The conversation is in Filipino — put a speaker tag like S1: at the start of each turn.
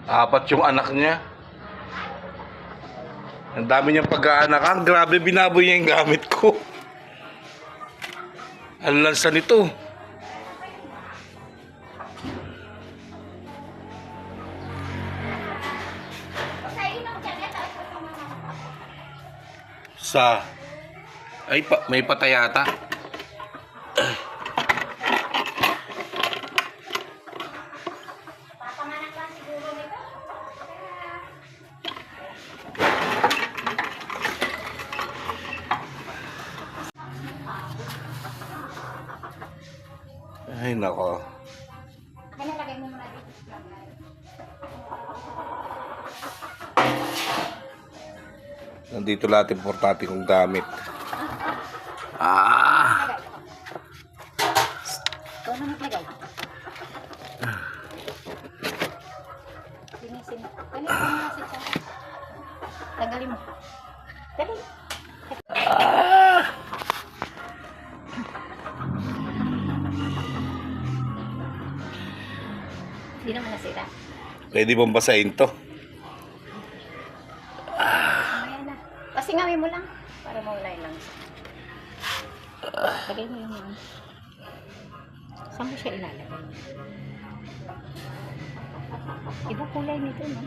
S1: Apat yung anak niya. Ang dami niyang pag-aanakan. Grabe, binaboy niya yung gamit ko. Ang lansa nito. Ay, may patayata. Ay, nako. Nandito lahat importante kong gamit.
S2: Ikaw na maglagay. Sinisin. Dali, pumasit ka. Tagalin mo. Dali. Hindi naman nasira.
S1: Pwede bang basahin to?
S2: Mamaya na. Pasingawin mo lang. Para mawala yung langsa. Lagay mo yung yan. Saan mo siya ilalagay? Iba kulay nito, no?